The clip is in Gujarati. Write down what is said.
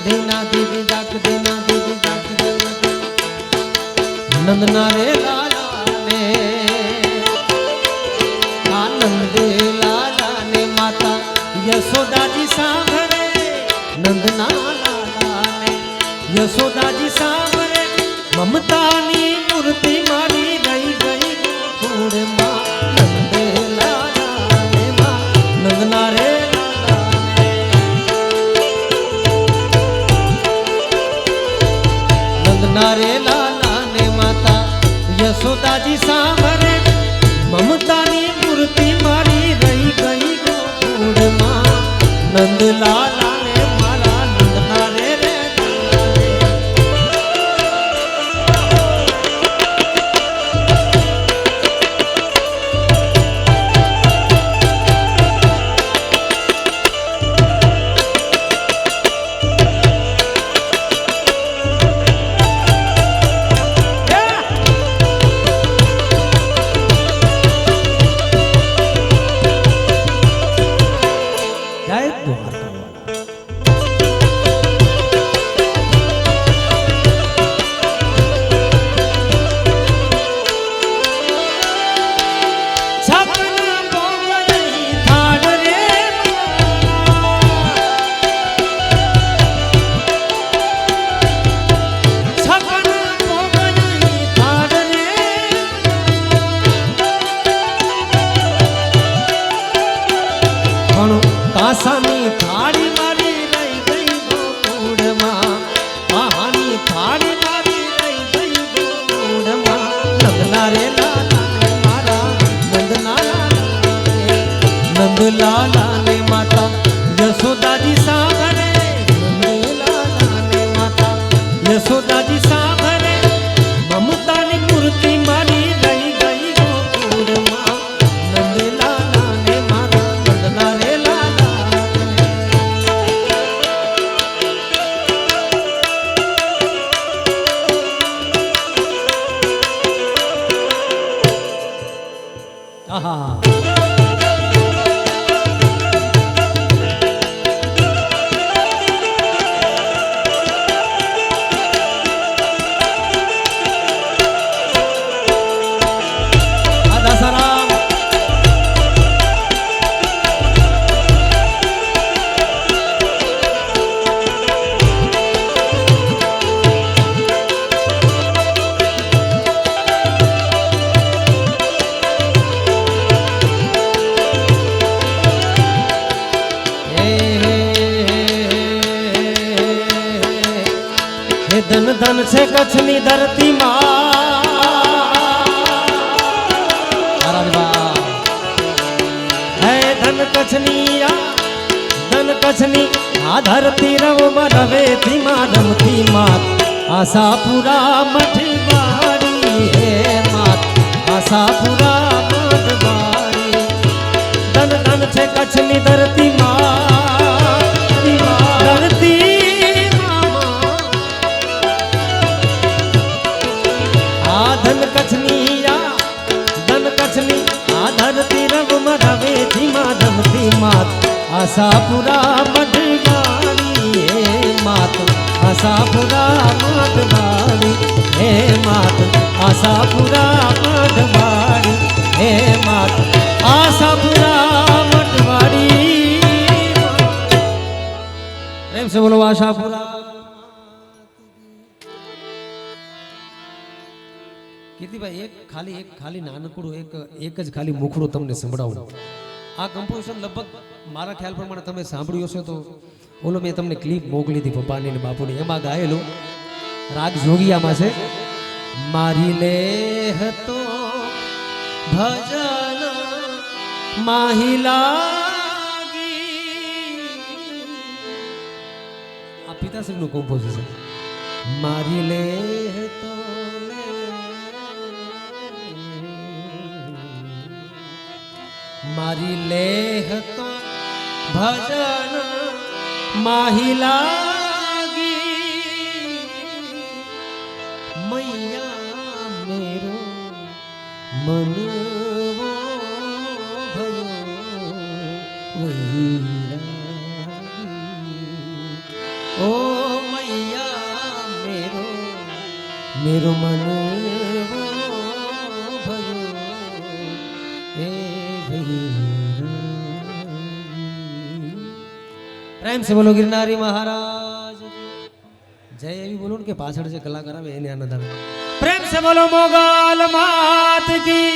ધીના દીદી જાક ધીના દીદી જાક નંદના રે લાલા ને આનંદ લાલા ને માતા યશોદાજી સાંભળે નંદના લાલા ને યશોદાજી સાંભળે મમતાની મૂર્તિ મારી રહી ગઈ ગોકુળમાં નંદ લાલા ને માં નંદના રે રે લાલા ને માતા યશોદાજી સાંભળે મમતાની મૂર્તિ મારી રહી ગઈ ગોકુળમાં નંદ લાલા ને મારા નંદના રે રે કાસાની થાળી મારી રહી ગઈ ગોકુળમાં આહાની થાળી મારી રહી ગઈ ગોકુળમાં નંદના રે લાલા મારા નંદના લાલા નંદ લાલા ને માતા યશોદાજી સાંભળે નંદ લાલા ને માતા યશોદાજી સાંભળે મમતાની મૂર્તિ મારી રહી ગઈ ગોકુળમાં નંદ લાલા ને મારા નંદના રે ધન ધન છે કચ્છની ધરતી હે ધન કચ્છની આ ધરતી રવમાં રવે ધીમા રમતી માત આશાપુરા મઠવાડી હે માત આશાપુરા મઠવાડી ધન ધન છે કચ્છની ધરતી ધરતી ધન કચ્છની આ ધરતી રવમાં રવે ધીમા રમતી માત આશાપુરા મઠવાડી હે માત આશાપુરા મઠવાડી હે માત આશાપુરા મઠવાડી હે માત આશાપુરા મઠવાડી પ્રેમ સે બોલો આશાપુરા કીર્તિભાઈ એક ખાલી નાનકડું એક જ ખાલી મુખડું તમને સંભળાવું આ કમ્પોઝિશન લગભગ મારા ખ્યાલ પ્રમાણે તમે સાંભળ્યું હશે તો ઓલો મેં તમને ક્લિપ મોકલી હતી પપ્પાની ને બાપુની એમાં ગાયેલું રાગ જોગિયામાં છે મારી લેહ તો ભજન માહિલાગી આ પિતાશ્રીનું કમ્પોઝિશન મારી લેહ તો મારી લેહ તો ભજન માહિલાગી મૈયા મેરો મનવો ભયો વૈરાગી ઓ मेरो मन वो भयो એ પ્રેમ से બોલો गिरनारी महाराज जय એવી બોલો ને કે પાછળ જે કલાકાર આવે એને આનંદ આવે પ્રેમ से બોલો મોગલ માત કી